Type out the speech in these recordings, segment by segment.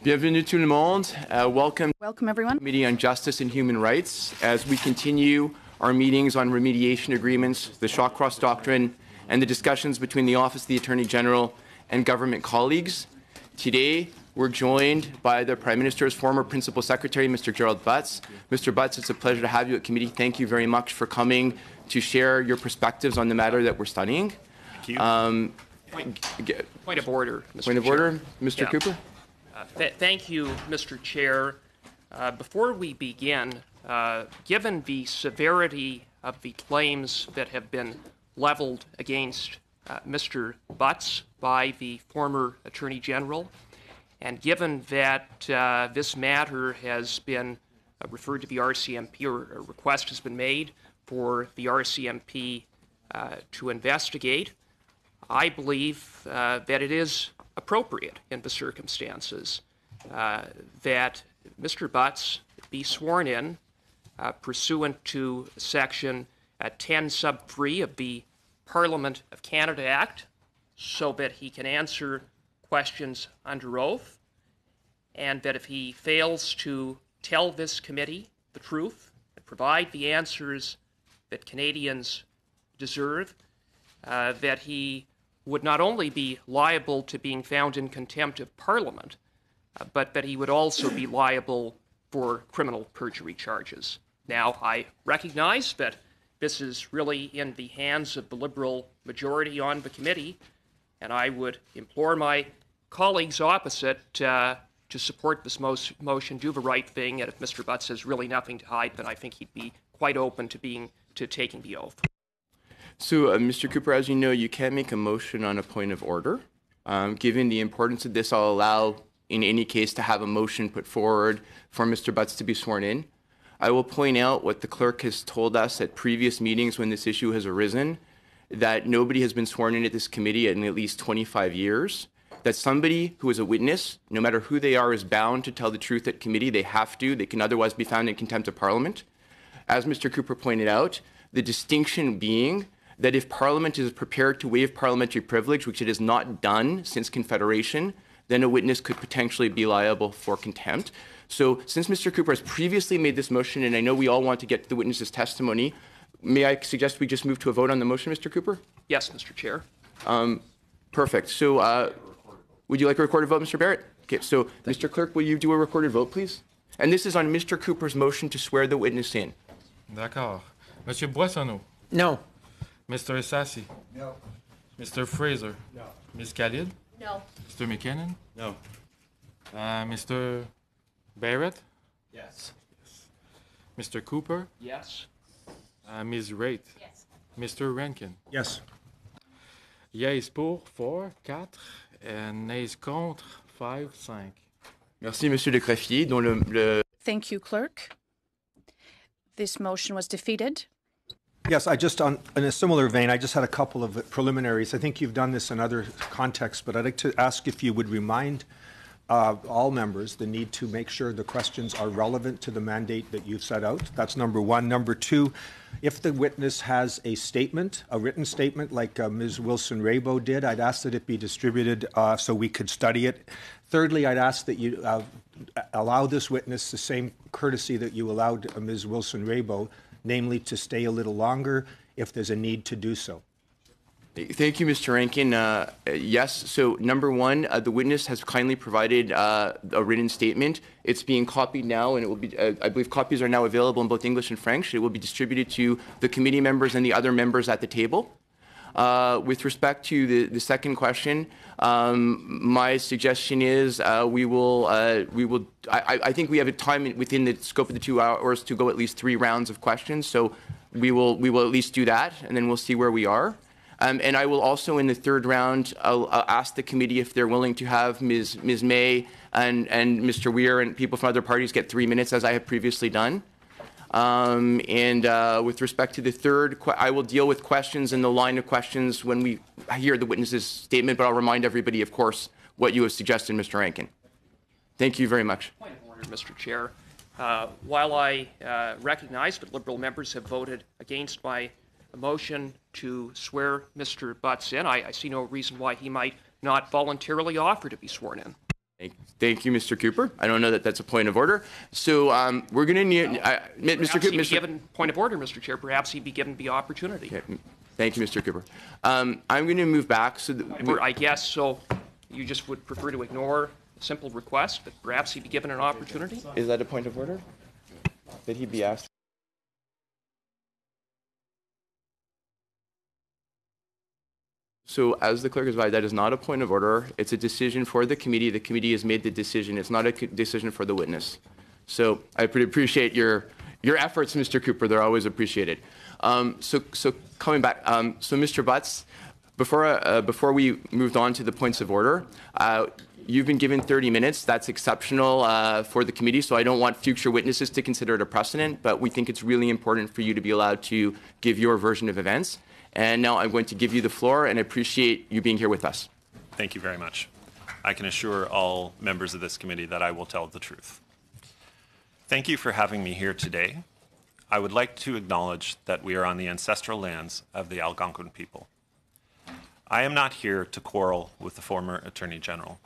Bienvenue tout le monde. Welcome everyone. Committee on Justice and Human Rights as we continue our meetings on remediation agreements, the Shawcross Doctrine, and the discussions between the Office of the Attorney General and government colleagues. Today, we're joined by the Prime Minister's former Principal Secretary, Mr. Gerald Butts. Mr. Butts, it's a pleasure to have you at committee. Thank you very much for coming to share your perspectives on the matter that we're studying. Thank you. Point of order, Mr. Point of Chair. order, Mr. Cooper. Thank you, Mr. Chair. Before we begin, given the severity of the claims that have been leveled against Mr. Butts by the former Attorney General, and given that this matter has been referred to the RCMP, or a request has been made for the RCMP to investigate, I believe that it is appropriate in the circumstances that Mr. Butts be sworn in pursuant to Section 10 sub 3 of the Parliament of Canada Act, so that he can answer questions under oath, and that if he fails to tell this committee the truth and provide the answers that Canadians deserve, that he would not only be liable to being found in contempt of Parliament, but that he would also be liable for criminal perjury charges. Now, I recognize that this is really in the hands of the Liberal majority on the committee, and I would implore my colleagues opposite to support this motion, do the right thing, and if Mr. Butts has really nothing to hide, then I think he'd be quite open to taking the oath. So, Mr. Cooper, as you know, you can't make a motion on a point of order. Given the importance of this, I'll allow, in any case, to have a motion put forward for Mr. Butts to be sworn in. I will point out what the clerk has told us at previous meetings when this issue has arisen, that nobody has been sworn in at this committee in at least 25 years, that somebody who is a witness, no matter who they are, is bound to tell the truth at committee. They have to. They can otherwise be found in contempt of Parliament. As Mr. Cooper pointed out, the distinction being that if Parliament is prepared to waive parliamentary privilege, which it has not done since Confederation, then a witness could potentially be liable for contempt. So since Mr. Cooper has previously made this motion, and I know we all want to get to the witness's testimony, may I suggest we just move to a vote on the motion, Mr. Cooper? Yes, Mr. Chair. Perfect. So would you like a recorded vote, Mr. Barrett? Okay, so Mr. Clerk, will you do a recorded vote, please? And this is on Mr. Cooper's motion to swear the witness in. D'accord. Monsieur Boissonneau? No. Mr. Sassi? No. Mr. Fraser? No. Ms. Khalid? No. Mr. McKinnon? No. Mr. Barrett? Yes. Mr. Cooper? Yes. Ms. Raitt? Yes. Mr. Rankin? Yes. Yeas pour 4, 4, and nays contre 5, 5. Merci, Monsieur de Creffier, dont le... Thank you, Clerk. This motion was defeated. Yes, in a similar vein, I just had a couple of preliminaries. I think you've done this in other contexts, but I'd like to ask if you would remind all members the need to make sure the questions are relevant to the mandate that you've set out. That's number one. Number two, if the witness has a statement, a written statement like Ms. Wilson-Raybould did, I'd ask that it be distributed so we could study it. Thirdly, I'd ask that you allow this witness the same courtesy that you allowed Ms. Wilson-Raybould, namely to stay a little longer if there's a need to do so. Thank you, Mr. Rankin. Yes, so number one, the witness has kindly provided a written statement. It's being copied now, and it will be, I believe copies are now available in both English and French. It will be distributed to the committee members and the other members at the table. With respect to the second question, my suggestion is I think we have a time within the scope of the 2 hours to go at least 3 rounds of questions. So we will at least do that, and then we'll see where we are. And I will also, in the third round, I'll ask the committee if they're willing to have Ms. May and Mr. Weir and people from other parties get 3 minutes, as I have previously done. With respect to the third, I will deal with questions in the line of questions when we hear the witness's statement, but I'll remind everybody, of course, what you have suggested, Mr. Rankin. Thank you very much. Point of order, Mr. Chair. While I recognize that Liberal members have voted against my motion to swear Mr. Butts in, I see no reason why he might not voluntarily offer to be sworn in. Thank you, Mr. Cooper. I don't know that that's a point of order. So we're going to need, Mr. Cooper. Given point of order, Mr. Chair. Perhaps he'd be given the opportunity. Okay. Thank you, Mr. Cooper. I'm going to move back. So I guess so. You just would prefer to ignore a simple request, but perhaps he'd be given an opportunity. Is that a point of order? That he be asked? So as the clerk has advised, that is not a point of order. It's a decision for the committee. The committee has made the decision. It's not a decision for the witness. So I pretty appreciate your efforts, Mr. Cooper. They're always appreciated. So coming back, so Mr. Butts, before we moved on to the points of order, you've been given 30 minutes. That's exceptional for the committee, so I don't want future witnesses to consider it a precedent, but we think it's really important for you to be allowed to give your version of events. And now I'm going to give you the floor, and I appreciate you being here with us. Thank you very much. I can assure all members of this committee that I will tell the truth. Thank you for having me here today. I would like to acknowledge that we are on the ancestral lands of the Algonquin people. I am not here to quarrel with the former Attorney General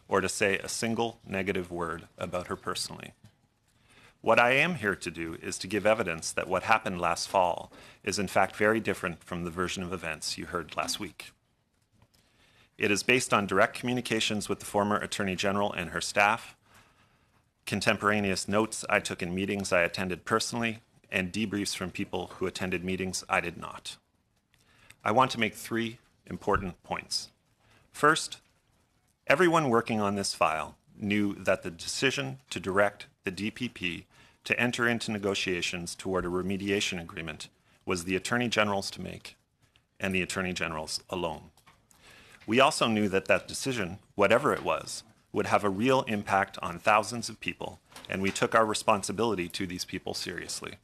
or to say a single negative word about her personally. What I am here to do is to give evidence that what happened last fall is in fact very different from the version of events you heard last week. It is based on direct communications with the former Attorney General and her staff, contemporaneous notes I took in meetings I attended personally, and debriefs from people who attended meetings I did not. I want to make 3 important points. First, everyone working on this file knew that the decision to direct the DPP to enter into negotiations toward a remediation agreement was the Attorney General's to make, and the Attorney General's alone. We also knew that that decision, whatever it was, would have a real impact on thousands of people, and we took our responsibility to these people seriously.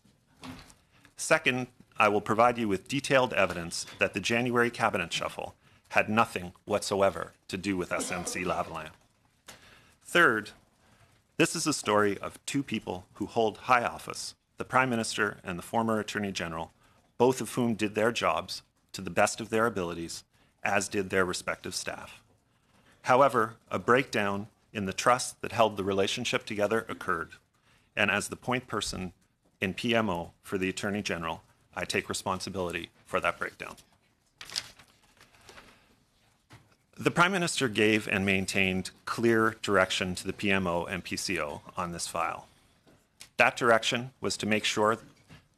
Second, I will provide you with detailed evidence that the January cabinet shuffle had nothing whatsoever to do with SNC-Lavalin. Third, this is a story of 2 people who hold high office, the Prime Minister and the former Attorney General, both of whom did their jobs to the best of their abilities, as did their respective staff. However, a breakdown in the trust that held the relationship together occurred, and as the point person in PMO for the Attorney General, I take responsibility for that breakdown. The Prime Minister gave and maintained clear direction to the PMO and PCO on this file. That direction was to make sure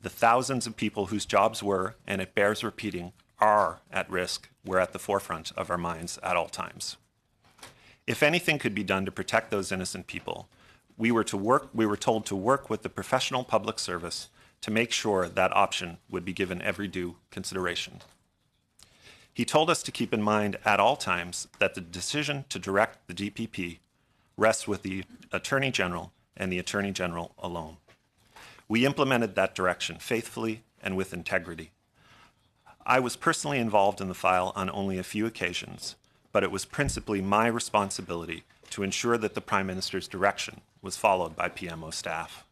the thousands of people whose jobs were, and it bears repeating, are at risk, were at the forefront of our minds at all times. If anything could be done to protect those innocent people, we were told to work with the professional public service to make sure that option would be given every due consideration. He told us to keep in mind at all times that the decision to direct the DPP rests with the Attorney General and the Attorney General alone. We implemented that direction faithfully and with integrity. I was personally involved in the file on only a few occasions, but it was principally my responsibility to ensure that the Prime Minister's direction was followed by PMO staff.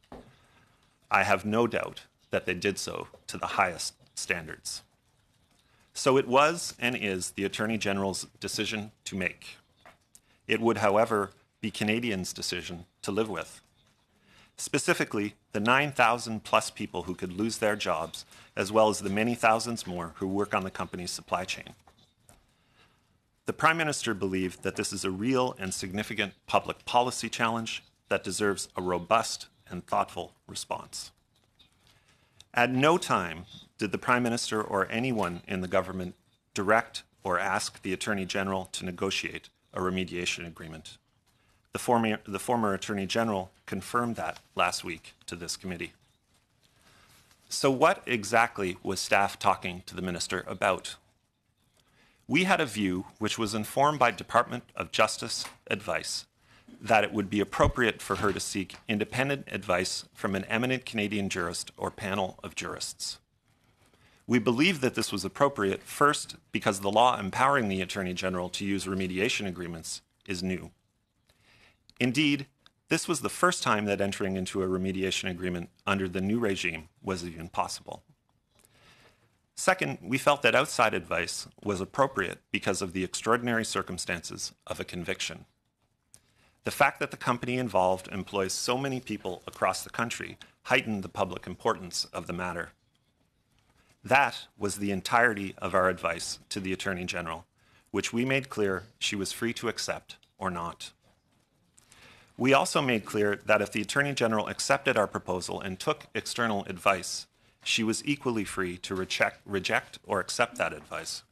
I have no doubt that they did so to the highest standards. So it was and is the Attorney General's decision to make. It would, however, be Canadians' decision to live with. Specifically, the 9,000 plus people who could lose their jobs, as well as the many thousands more who work on the company's supply chain. The Prime Minister believed that this is a real and significant public policy challenge that deserves a robust and thoughtful response. At no time did the Prime Minister or anyone in the government direct or ask the Attorney General to negotiate a remediation agreement. The former Attorney General confirmed that last week to this committee. So what exactly was staff talking to the Minister about? We had a view, which was informed by Department of Justice advice, that it would be appropriate for her to seek independent advice from an eminent Canadian jurist or panel of jurists. We believe that this was appropriate, first, because the law empowering the Attorney General to use remediation agreements is new. Indeed, this was the first time that entering into a remediation agreement under the new regime was even possible. Second, we felt that outside advice was appropriate because of the extraordinary circumstances of a conviction. The fact that the company involved employs so many people across the country heightened the public importance of the matter. That was the entirety of our advice to the Attorney General, which we made clear she was free to accept or not. We also made clear that if the Attorney General accepted our proposal and took external advice, she was equally free to reject or accept that advice.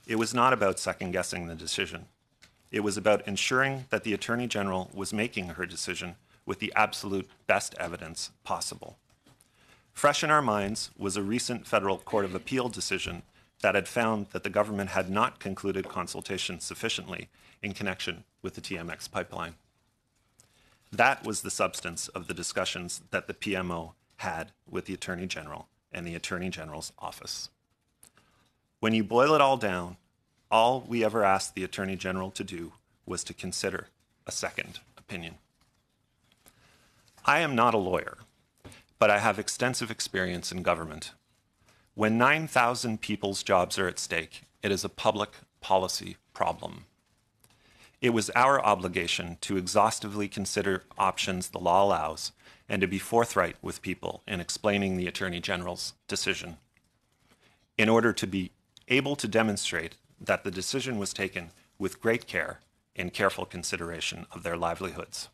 It was not about second-guessing the decision. It was about ensuring that the Attorney General was making her decision with the absolute best evidence possible. Fresh in our minds was a recent Federal Court of Appeal decision that had found that the government had not concluded consultation sufficiently in connection with the TMX pipeline. That was the substance of the discussions that the PMO had with the Attorney General and the Attorney General's office. When you boil it all down, all we ever asked the Attorney General to do was to consider a second opinion. I am not a lawyer, but I have extensive experience in government. When 9,000 people's jobs are at stake, it is a public policy problem. It was our obligation to exhaustively consider options the law allows and to be forthright with people in explaining the Attorney General's decision, in order to be able to demonstrate that the decision was taken with great care and careful consideration of their livelihoods.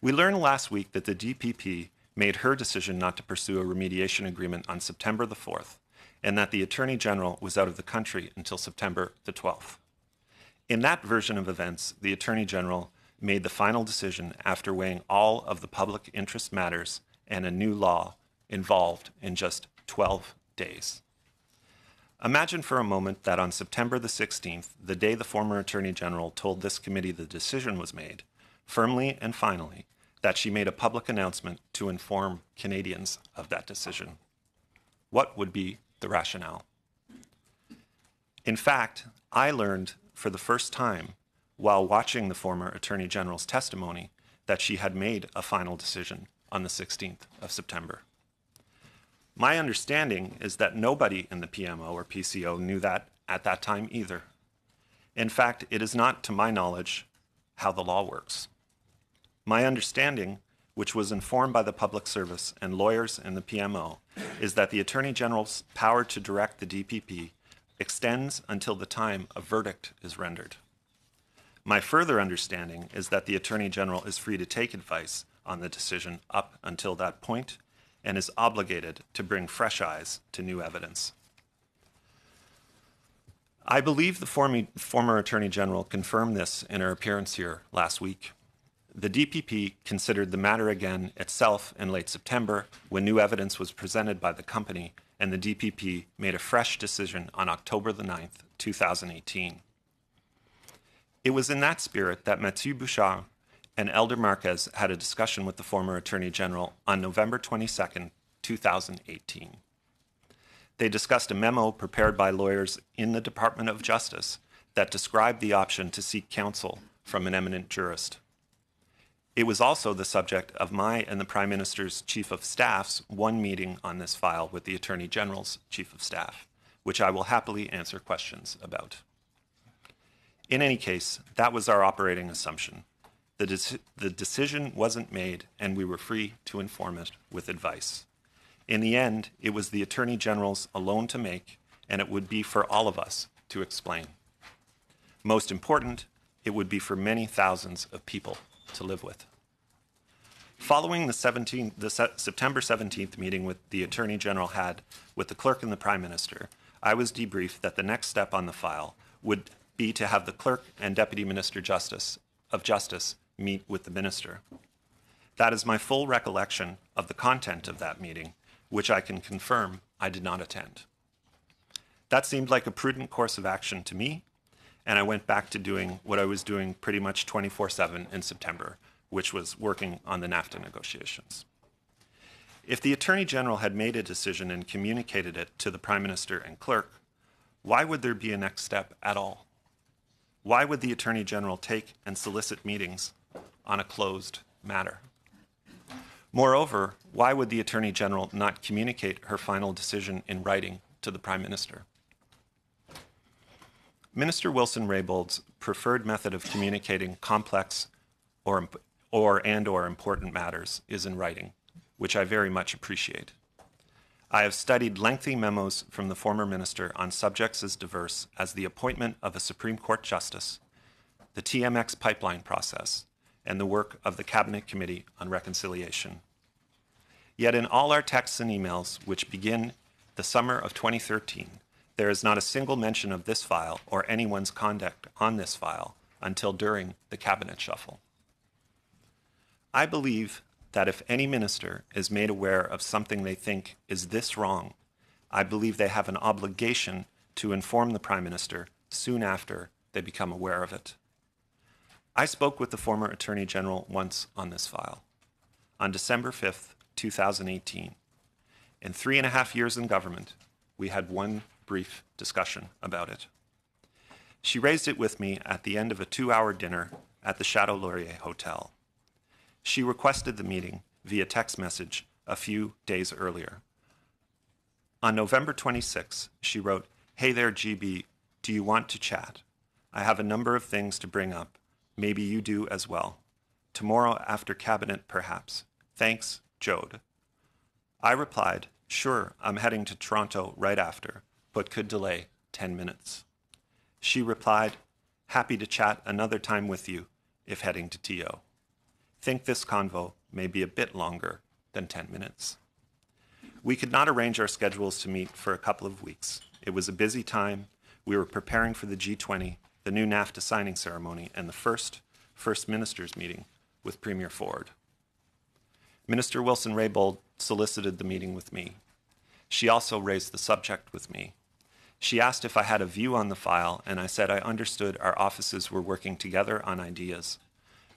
We learned last week that the DPP made her decision not to pursue a remediation agreement on September the 4th, and that the Attorney General was out of the country until September the 12th. In that version of events, the Attorney General made the final decision after weighing all of the public interest matters and a new law involved in just 12 days. Imagine for a moment that on September the 16th, the day the former Attorney General told this committee the decision was made, firmly and finally, that she made a public announcement to inform Canadians of that decision. What would be the rationale? In fact, I learned for the first time while watching the former Attorney General's testimony that she had made a final decision on the 16th of September. My understanding is that nobody in the PMO or PCO knew that at that time either. In fact, it is not, to my knowledge, how the law works. My understanding, which was informed by the public service and lawyers in the PMO, is that the Attorney General's power to direct the DPP extends until the time a verdict is rendered. My further understanding is that the Attorney General is free to take advice on the decision up until that point and is obligated to bring fresh eyes to new evidence. I believe the former Attorney General confirmed this in her appearance here last week. The DPP considered the matter again itself in late September when new evidence was presented by the company, and the DPP made a fresh decision on October the 9th, 2018. It was in that spirit that Mathieu Bouchard and Elder Marquez had a discussion with the former Attorney General on November 22nd, 2018. They discussed a memo prepared by lawyers in the Department of Justice that described the option to seek counsel from an eminent jurist. It was also the subject of my and the Prime Minister's Chief of Staff's one meeting on this file with the Attorney General's Chief of Staff, which I will happily answer questions about. In any case, that was our operating assumption. The decision wasn't made, and we were free to inform it with advice. In the end, it was the Attorney General's alone to make, and it would be for all of us to explain. Most important, it would be for many thousands of people to live with. Following the September 17th meeting with the Attorney General had with the Clerk and the Prime Minister, I was debriefed that the next step on the file would be to have the Clerk and Deputy Minister of Justice meet with the Minister. That is my full recollection of the content of that meeting, which I can confirm I did not attend. That seemed like a prudent course of action to me, and I went back to doing what I was doing pretty much 24/7 in September, which was working on the NAFTA negotiations. If the Attorney General had made a decision and communicated it to the Prime Minister and Clerk, why would there be a next step at all? Why would the Attorney General take and solicit meetings on a closed matter? Moreover, why would the Attorney General not communicate her final decision in writing to the Prime Minister? Minister Wilson-Raybould's preferred method of communicating complex or important matters is in writing, which I very much appreciate. I have studied lengthy memos from the former minister on subjects as diverse as the appointment of a Supreme Court justice, the TMX pipeline process, and the work of the Cabinet Committee on Reconciliation. Yet in all our texts and emails, which begin the summer of 2013, there is not a single mention of this file or anyone's conduct on this file until during the Cabinet shuffle. I believe that if any minister is made aware of something they think is this wrong, I believe they have an obligation to inform the Prime Minister soon after they become aware of it. I spoke with the former Attorney General once on this file, on December 5th, 2018. In 3.5 years in government, we had one brief discussion about it. She raised it with me at the end of a 2-hour dinner at the Chateau Laurier Hotel. She requested the meeting via text message a few days earlier. On November 26, she wrote, "Hey there, GB, do you want to chat? I have a number of things to bring up. Maybe you do as well. Tomorrow after Cabinet, perhaps. Thanks, Jode." I replied, "Sure, I'm heading to Toronto right after, but could delay 10 minutes. She replied, "Happy to chat another time with you if heading to TO. Think this convo may be a bit longer than 10 minutes. We could not arrange our schedules to meet for a couple of weeks. It was a busy time. We were preparing for the G20, the new NAFTA signing ceremony, and the first Ministers meeting with Premier Ford. Minister Wilson-Raybould solicited the meeting with me. She also raised the subject with me. She asked if I had a view on the file, and I said I understood our offices were working together on ideas.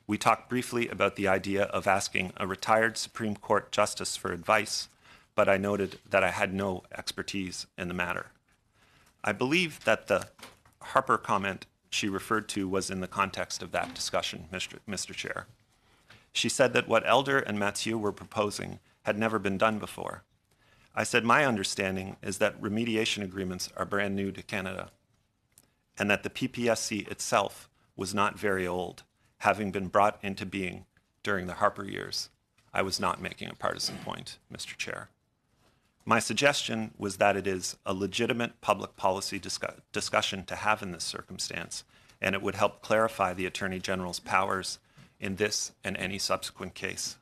We talked briefly about the idea of asking a retired Supreme Court justice for advice, but I noted that I had no expertise in the matter. I believe that the Harper comment she referred to was in the context of that discussion, Mr. Chair. She said that what Elder and Mathieu were proposing had never been done before. I said my understanding is that remediation agreements are brand new to Canada, and that the PPSC itself was not very old, having been brought into being during the Harper years. I was not making a partisan point, Mr. Chair. My suggestion was that it is a legitimate public policy discussion to have in this circumstance, and it would help clarify the Attorney General's powers in this and any subsequent case.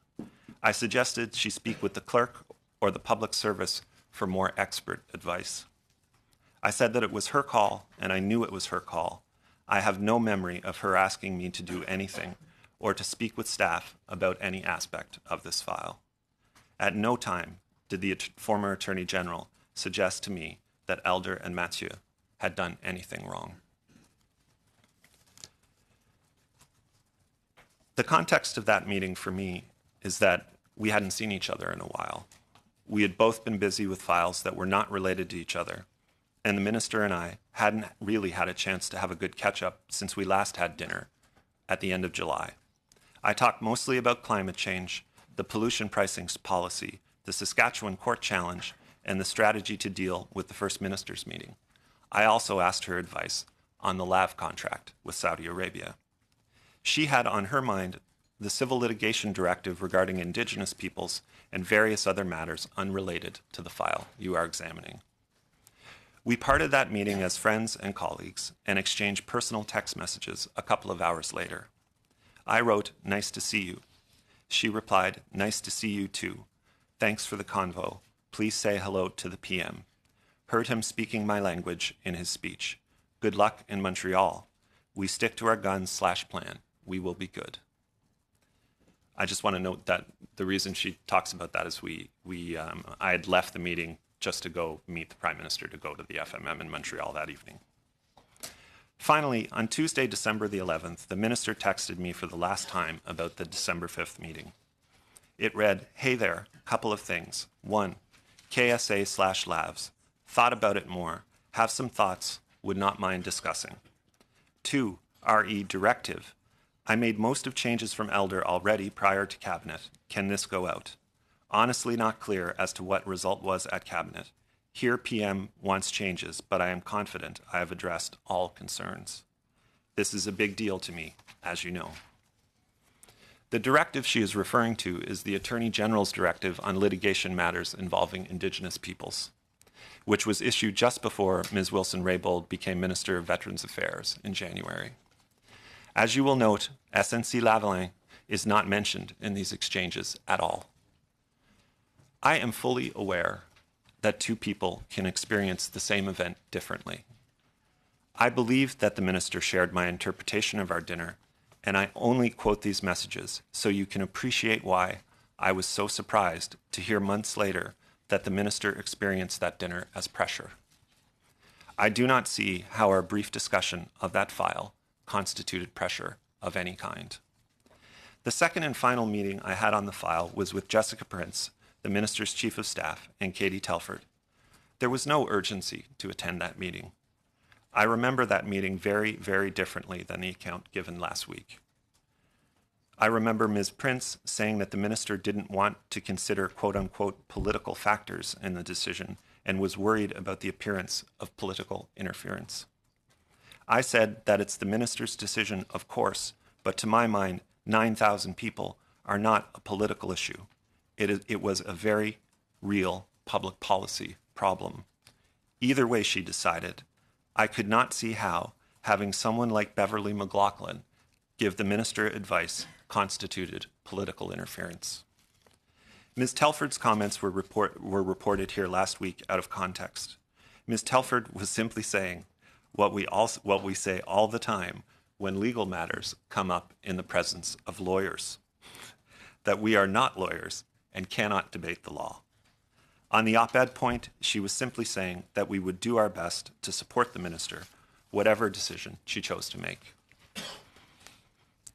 I suggested she speak with the clerk or the public service for more expert advice. I said that it was her call, and I knew it was her call. I have no memory of her asking me to do anything or to speak with staff about any aspect of this file. At no time did the former Attorney General suggest to me that Elder and Mathieu had done anything wrong. The context of that meeting for me is that we hadn't seen each other in a while. We had both been busy with files that were not related to each other, and the minister and I hadn't really had a chance to have a good catch-up since we last had dinner at the end of July. I talked mostly about climate change, the pollution pricing policy, the Saskatchewan court challenge, and the strategy to deal with the First Ministers meeting. I also asked her advice on the LAV contract with Saudi Arabia. She had on her mind the civil litigation directive regarding Indigenous peoples and various other matters unrelated to the file you are examining. We parted that meeting as friends and colleagues and exchanged personal text messages a couple of hours later. I wrote, "Nice to see you." She replied, "Nice to see you too. Thanks for the convo. Please say hello to the PM. Heard him speaking my language in his speech. Good luck in Montreal. We stick to our guns/plan. We will be good." I just want to note that the reason she talks about that is I had left the meeting just to go meet the Prime Minister to go to the FMM in Montreal that evening. Finally, on Tuesday, December the 11th, the Minister texted me for the last time about the December 5th meeting. It read, "Hey there, couple of things. 1, KSA/LAVs. Thought about it more. Have some thoughts. Would not mind discussing. 2, RE directive. I made most of changes from Elder already prior to Cabinet. Can this go out? Honestly not clear as to what result was at Cabinet. Here PM wants changes, but I am confident I have addressed all concerns. This is a big deal to me, as you know. The directive she is referring to is the Attorney General's directive on litigation matters involving Indigenous peoples, which was issued just before Ms. Wilson-Raybould became Minister of Veterans Affairs in January. As you will note, SNC-Lavalin is not mentioned in these exchanges at all. I am fully aware that two people can experience the same event differently. I believe that the minister shared my interpretation of our dinner, and I only quote these messages so you can appreciate why I was so surprised to hear months later that the minister experienced that dinner as pressure. I do not see how our brief discussion of that file constituted pressure of any kind. The second and final meeting I had on the file was with Jessica Prince, the minister's chief of staff, and Katie Telford. There was no urgency to attend that meeting. I remember that meeting very, very differently than the account given last week. I remember Ms. Prince saying that the minister didn't want to consider quote-unquote political factors in the decision and was worried about the appearance of political interference. I said that it's the minister's decision, of course, but to my mind, 9,000 people are not a political issue. It was a very real public policy problem. Either way, she decided, I could not see how having someone like Beverly McLaughlin give the minister advice constituted political interference. Ms. Telford's comments were reported here last week out of context. Ms. Telford was simply saying what we say all the time when legal matters come up in the presence of lawyers, that we are not lawyers and cannot debate the law. On the op-ed point, she was simply saying that we would do our best to support the minister, whatever decision she chose to make.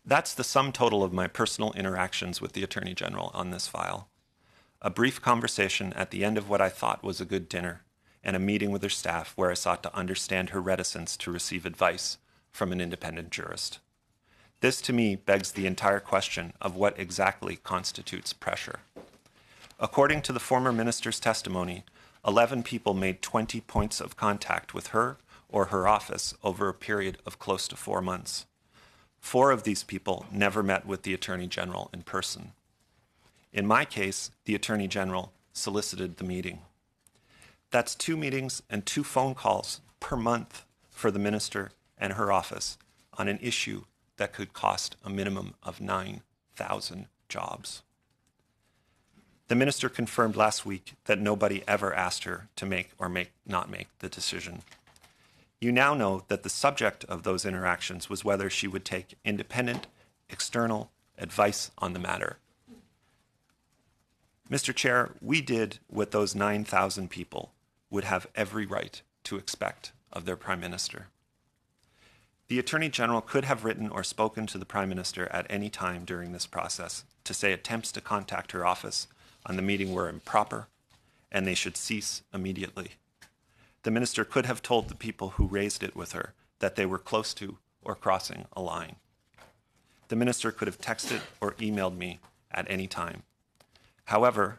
That's the sum total of my personal interactions with the Attorney General on this file. A brief conversation at the end of what I thought was a good dinner, and a meeting with her staff where I sought to understand her reticence to receive advice from an independent jurist. This, to me, begs the entire question of what exactly constitutes pressure. According to the former minister's testimony, 11 people made 20 points of contact with her or her office over a period of close to 4 months. 4 of these people never met with the Attorney General in person. In my case, the Attorney General solicited the meeting. That's 2 meetings and 2 phone calls per month for the minister and her office on an issue that could cost a minimum of 9,000 jobs. The minister confirmed last week that nobody ever asked her to make or not make the decision. You now know that the subject of those interactions was whether she would take independent, external advice on the matter. Mr. Chair, we did what those 9,000 people would have every right to expect of their Prime Minister. The Attorney General could have written or spoken to the Prime Minister at any time during this process to say attempts to contact her office on the meeting were improper and they should cease immediately. The minister could have told the people who raised it with her that they were close to or crossing a line. The minister could have texted or emailed me at any time. However,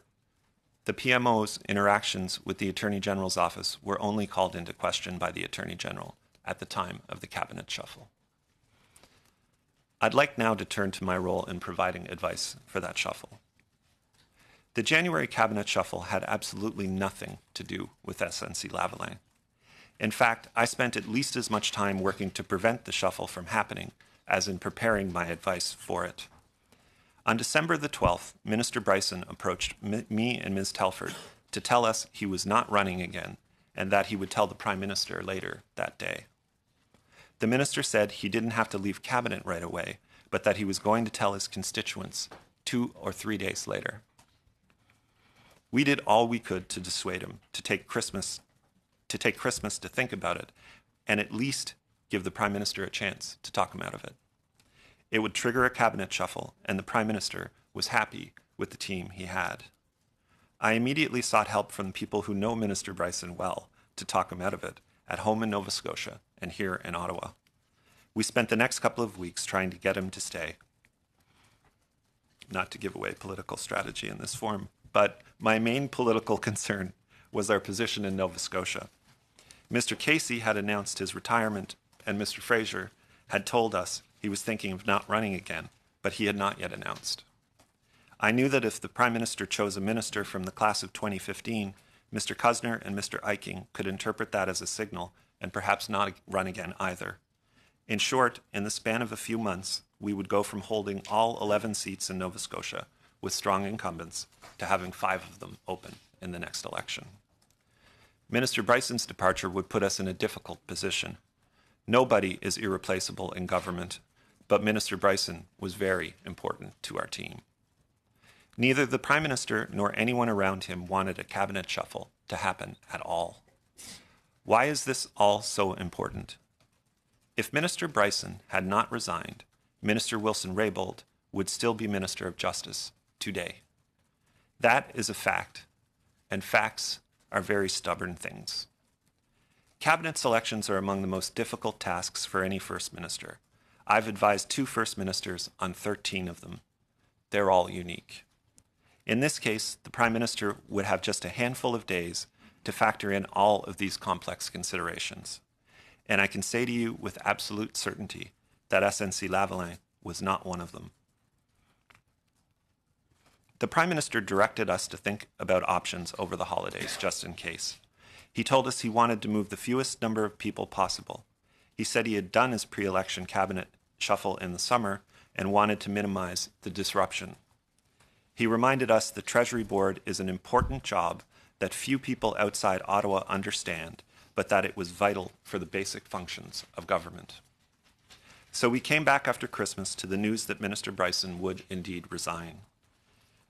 the PMO's interactions with the Attorney General's office were only called into question by the Attorney General at the time of the cabinet shuffle. I'd like now to turn to my role in providing advice for that shuffle. The January cabinet shuffle had absolutely nothing to do with SNC-Lavalin. In fact, I spent at least as much time working to prevent the shuffle from happening as in preparing my advice for it. On December the 12th, Minister Bryson approached me and Ms. Telford to tell us he was not running again and that he would tell the Prime Minister later that day. The minister said he didn't have to leave cabinet right away, but that he was going to tell his constituents 2 or 3 days later. We did all we could to dissuade him to take Christmas to think about it and at least give the Prime Minister a chance to talk him out of it. It would trigger a cabinet shuffle, and the Prime Minister was happy with the team he had. I immediately sought help from the people who know Minister Bryson well to talk him out of it, at home in Nova Scotia and here in Ottawa. We spent the next couple of weeks trying to get him to stay. Not to give away political strategy in this forum, but my main political concern was our position in Nova Scotia. Mr. Casey had announced his retirement, and Mr. Fraser had told us he was thinking of not running again, but he had not yet announced. I knew that if the Prime Minister chose a minister from the class of 2015, Mr. Cuzner and Mr. Eiking could interpret that as a signal and perhaps not run again either. In short, in the span of a few months, we would go from holding all 11 seats in Nova Scotia with strong incumbents to having 5 of them open in the next election. Minister Bryson's departure would put us in a difficult position. Nobody is irreplaceable in government, but Minister Bryson was very important to our team. Neither the Prime Minister nor anyone around him wanted a cabinet shuffle to happen at all. Why is this all so important? If Minister Bryson had not resigned, Minister Wilson-Raybould would still be Minister of Justice today. That is a fact, and facts are very stubborn things. Cabinet selections are among the most difficult tasks for any First Minister. I've advised 2 First Ministers on 13 of them. They're all unique. In this case, the Prime Minister would have just a handful of days to factor in all of these complex considerations. And I can say to you with absolute certainty that SNC-Lavalin was not one of them. The Prime Minister directed us to think about options over the holidays, just in case. He told us he wanted to move the fewest number of people possible. He said he had done his pre-election cabinet shuffle in the summer and wanted to minimize the disruption. He reminded us the Treasury Board is an important job that few people outside Ottawa understand, but that it was vital for the basic functions of government. So we came back after Christmas to the news that Minister Bryson would indeed resign.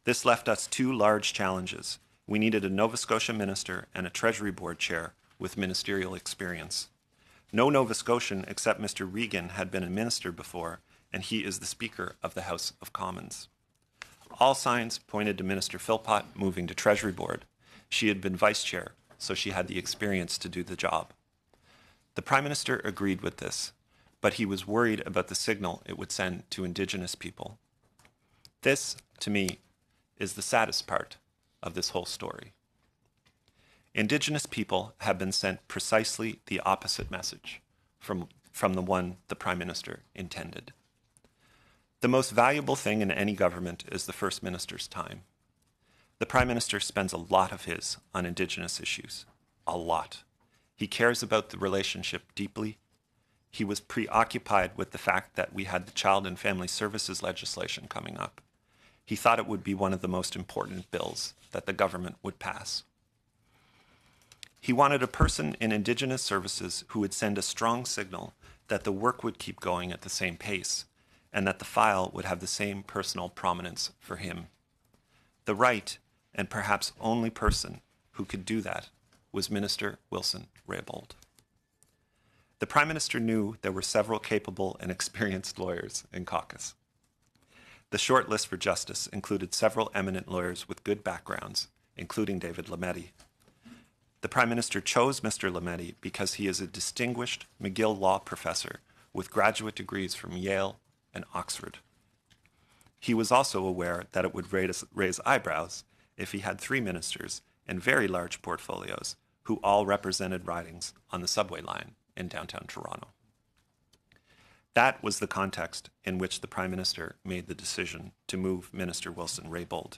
This left us 2 large challenges. We needed a Nova Scotia minister and a Treasury Board chair with ministerial experience. No Nova Scotian except Mr. Regan had been a minister before, and he is the Speaker of the House of Commons. All signs pointed to Minister Philpott moving to Treasury Board. She had been Vice Chair, so she had the experience to do the job. The Prime Minister agreed with this, but he was worried about the signal it would send to Indigenous people. This, to me, is the saddest part of this whole story. Indigenous people have been sent precisely the opposite message from the one the Prime Minister intended. The most valuable thing in any government is the First Minister's time. The Prime Minister spends a lot of his on Indigenous issues. A lot. He cares about the relationship deeply. He was preoccupied with the fact that we had the Child and Family Services legislation coming up. He thought it would be one of the most important bills that the government would pass. He wanted a person in Indigenous services who would send a strong signal that the work would keep going at the same pace and that the file would have the same personal prominence for him. The right, and perhaps only person who could do that, was Minister Wilson-Raybould. The Prime Minister knew there were several capable and experienced lawyers in caucus. The short list for justice included several eminent lawyers with good backgrounds, including David Lametti. The Prime Minister chose Mr. Lametti because he is a distinguished McGill Law professor with graduate degrees from Yale and Oxford. He was also aware that it would raise eyebrows if he had 3 ministers and very large portfolios who all represented ridings on the subway line in downtown Toronto. That was the context in which the Prime Minister made the decision to move Minister Wilson-Raybould.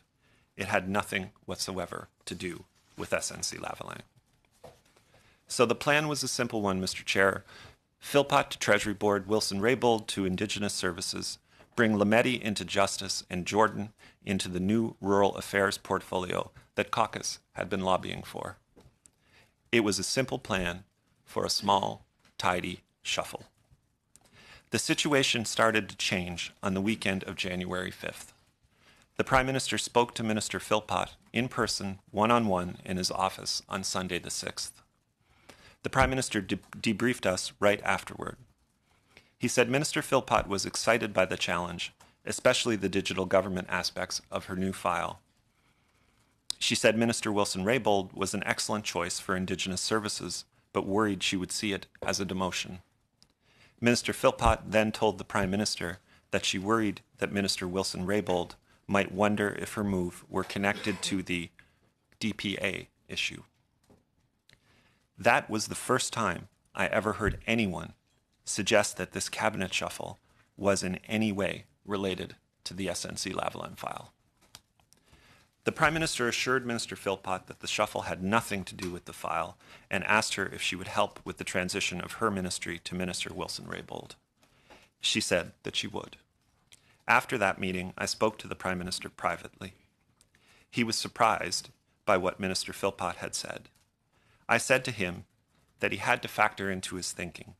It had nothing whatsoever to do with SNC-Lavalin. So the plan was a simple one, Mr. Chair. Philpott to Treasury Board, Wilson-Raybould to Indigenous Services, bring Lametti into Justice and Jordan into the new Rural Affairs portfolio that caucus had been lobbying for. It was a simple plan for a small, tidy shuffle. The situation started to change on the weekend of January 5th. The Prime Minister spoke to Minister Philpott in person, one-on-one, in his office on Sunday the 6th. The Prime Minister debriefed us right afterward. He said Minister Philpott was excited by the challenge, especially the digital government aspects of her new file. She said Minister Wilson-Raybould was an excellent choice for Indigenous services, but worried she would see it as a demotion. Minister Philpott then told the Prime Minister that she worried that Minister Wilson-Raybould might wonder if her move were connected to the DPA issue. That was the first time I ever heard anyone suggest that this cabinet shuffle was in any way related to the SNC Lavalin file. The Prime Minister assured Minister Philpott that the shuffle had nothing to do with the file and asked her if she would help with the transition of her ministry to Minister Wilson-Raybould. She said that she would. After that meeting, I spoke to the Prime Minister privately. He was surprised by what Minister Philpott had said. I said to him that he had to factor into his thinking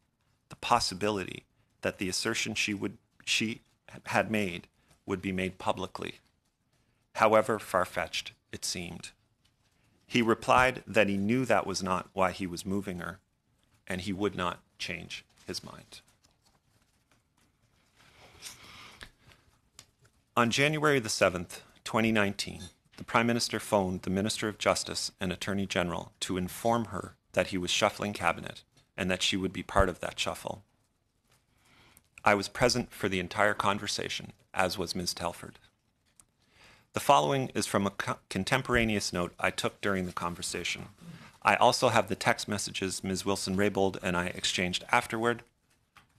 the possibility that the assertion she had made would be made publicly, however far-fetched it seemed. He replied that he knew that was not why he was moving her, and he would not change his mind. On January the 7th, 2019, the Prime Minister phoned the Minister of Justice and Attorney General to inform her that he was shuffling cabinet and that she would be part of that shuffle. I was present for the entire conversation, as was Ms. Telford. The following is from a contemporaneous note I took during the conversation. I also have the text messages Ms. Wilson-Raybould and I exchanged afterward,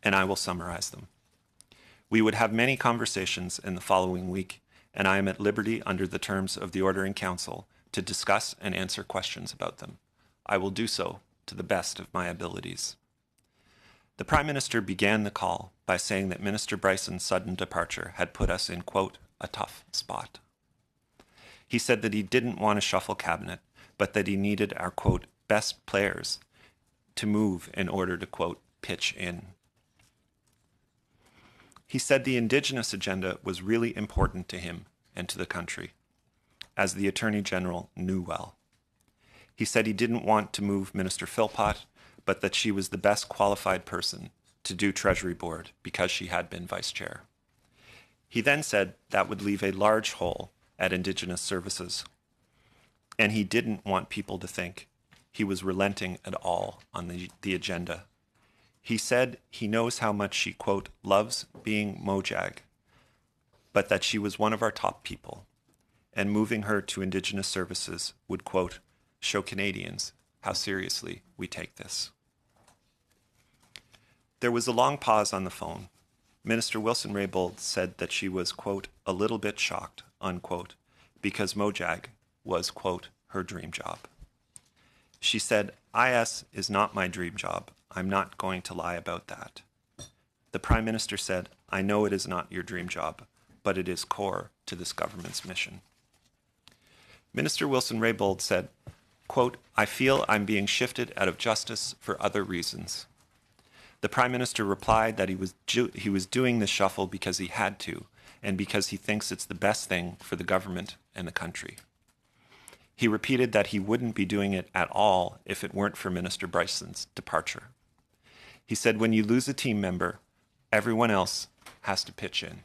and I will summarize them. We would have many conversations in the following week, and I am at liberty under the terms of the Order in Council to discuss and answer questions about them. I will do so to the best of my abilities. The Prime Minister began the call by saying that Minister Bryson's sudden departure had put us in, quote, a tough spot. He said that he didn't want to shuffle cabinet, but that he needed our, quote, best players to move in order to, quote, pitch in. He said the Indigenous agenda was really important to him and to the country, as the Attorney General knew well. He said he didn't want to move Minister Philpott, but that she was the best qualified person to do Treasury Board because she had been Vice Chair. He then said that would leave a large hole at Indigenous services, and he didn't want people to think he was relenting at all on the agenda. He said he knows how much she, quote, loves being Mojag, but that she was one of our top people, and moving her to Indigenous services would, quote, show Canadians how seriously we take this. There was a long pause on the phone. Minister Wilson-Raybould said that she was, quote, a little bit shocked, unquote, because Mojag was, quote, her dream job. She said, IS is not my dream job. I'm not going to lie about that. The Prime Minister said, I know it is not your dream job, but it is core to this government's mission. Minister Wilson-Raybould said, quote, I feel I'm being shifted out of justice for other reasons. The Prime Minister replied that he was doing this shuffle because he had to, and because he thinks it's the best thing for the government and the country. He repeated that he wouldn't be doing it at all if it weren't for Minister Bryson's departure. He said, when you lose a team member, everyone else has to pitch in.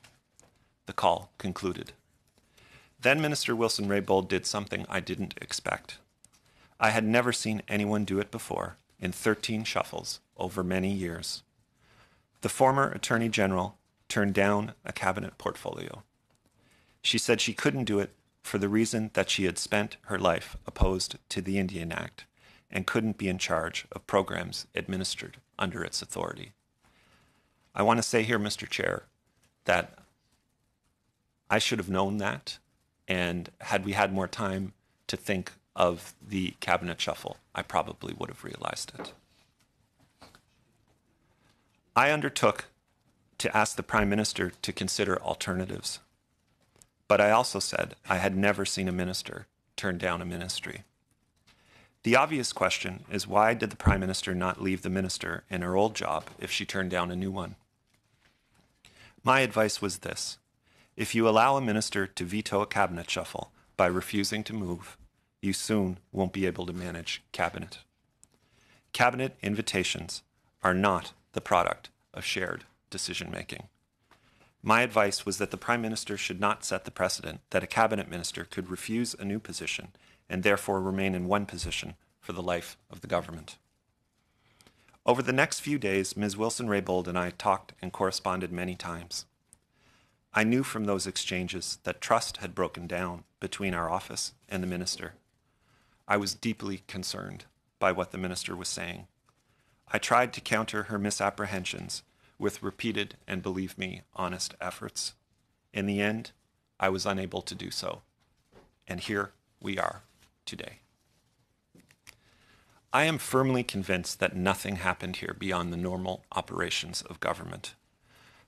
The call concluded. Then Minister Wilson-Raybould did something I didn't expect. I had never seen anyone do it before in 13 shuffles over many years. The former Attorney General turned down a cabinet portfolio. She said she couldn't do it for the reason that she had spent her life opposed to the Indian Act and couldn't be in charge of programs administered under its authority. I want to say here, Mr. Chair, that I should have known that, and had we had more time to think of the cabinet shuffle, I probably would have realized it. I undertook to ask the Prime Minister to consider alternatives, but I also said I had never seen a minister turn down a ministry. The obvious question is, why did the Prime Minister not leave the minister in her old job if she turned down a new one? My advice was this: if you allow a minister to veto a cabinet shuffle by refusing to move, you soon won't be able to manage cabinet. Cabinet invitations are not the product of shared decision-making. My advice was that the Prime Minister should not set the precedent that a cabinet minister could refuse a new position and therefore remain in one position for the life of the government. Over the next few days, Ms. Wilson-Raybould and I talked and corresponded many times. I knew from those exchanges that trust had broken down between our office and the minister. I was deeply concerned by what the minister was saying. I tried to counter her misapprehensions with repeated and, believe me, honest efforts. In the end, I was unable to do so. And here we are today. I am firmly convinced that nothing happened here beyond the normal operations of government.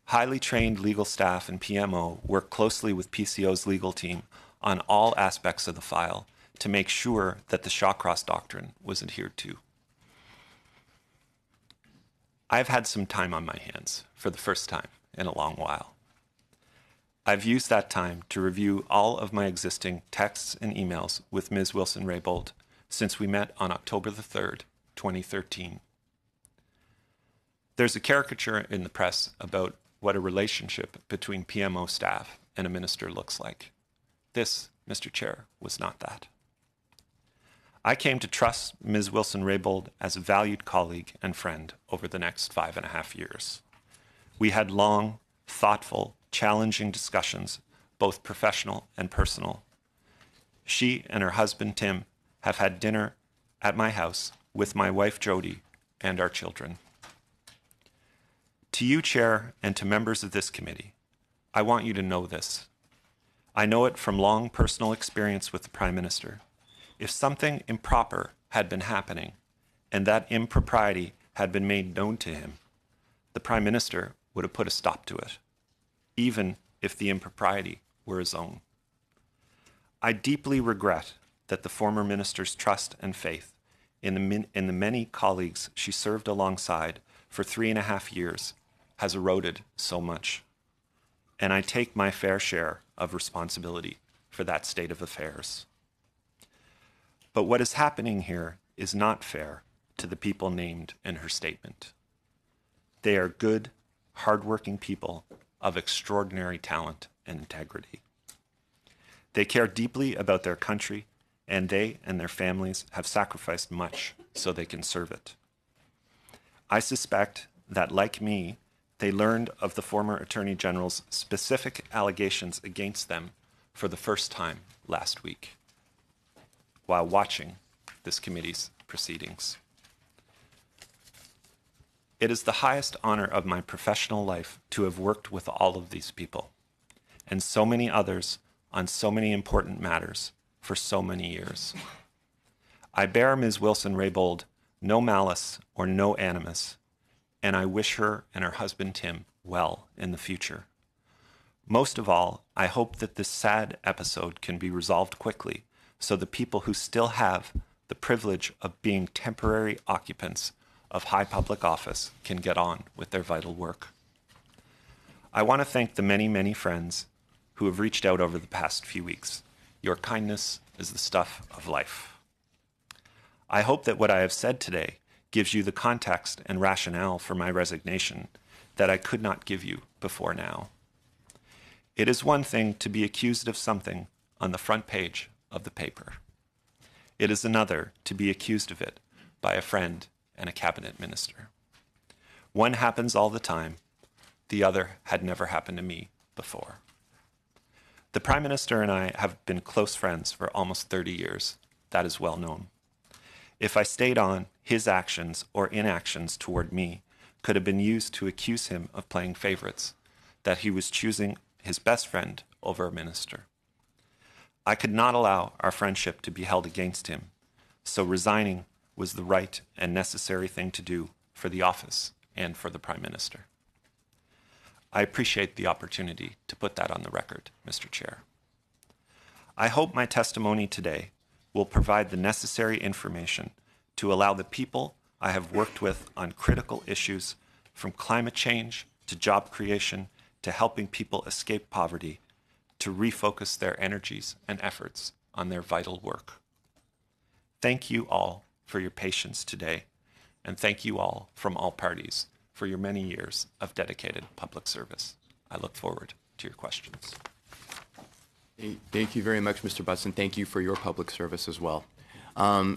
Highly trained legal staff and PMO work closely with PCO's legal team on all aspects of the file to make sure that the Shawcross Doctrine was adhered to. I've had some time on my hands for the first time in a long while. I've used that time to review all of my existing texts and emails with Ms. Wilson-Raybould since we met on October the 3rd, 2013. There's a caricature in the press about what a relationship between PMO staff and a minister looks like. This, Mr. Chair, was not that. I came to trust Ms. Wilson-Raybould as a valued colleague and friend over the next 5.5 years. We had long, thoughtful, challenging discussions, both professional and personal. She and her husband, Tim, have had dinner at my house with my wife, Jody, and our children. To you, Chair, and to members of this committee, I want you to know this. I know it from long personal experience with the Prime Minister. If something improper had been happening, and that impropriety had been made known to him, the Prime Minister would have put a stop to it, even if the impropriety were his own. I deeply regret that the former minister's trust and faith in the many colleagues she served alongside for 3.5 years has eroded so much. And I take my fair share of responsibility for that state of affairs. But what is happening here is not fair to the people named in her statement. They are good, hardworking people of extraordinary talent and integrity. They care deeply about their country, and they and their families have sacrificed much so they can serve it. I suspect that, like me, they learned of the former Attorney General's specific allegations against them for the first time last week, while watching this committee's proceedings. It is the highest honor of my professional life to have worked with all of these people, and so many others on so many important matters for so many years. I bear Ms. Wilson-Raybould no malice or no animus, and I wish her and her husband Tim well in the future. Most of all, I hope that this sad episode can be resolved quickly so the people who still have the privilege of being temporary occupants of high public office can get on with their vital work. I want to thank the many, many friends who have reached out over the past few weeks. Your kindness is the stuff of life. I hope that what I have said today gives you the context and rationale for my resignation that I could not give you before now. It is one thing to be accused of something on the front page of the paper. It is another to be accused of it by a friend and a cabinet minister. One happens all the time. The other had never happened to me before. The Prime Minister and I have been close friends for almost 30 years. That is well known. If I stayed on, his actions or inactions toward me could have been used to accuse him of playing favorites, that he was choosing his best friend over a minister. I could not allow our friendship to be held against him, so resigning was the right and necessary thing to do for the office and for the Prime Minister. I appreciate the opportunity to put that on the record, Mr. Chair. I hope my testimony today will provide the necessary information to allow the people I have worked with on critical issues, from climate change to job creation to helping people escape poverty, to refocus their energies and efforts on their vital work. Thank you all for your patience today, and thank you all from all parties for your many years of dedicated public service. I look forward to your questions. Thank you very much, Mr. Butts, and thank you for your public service as well.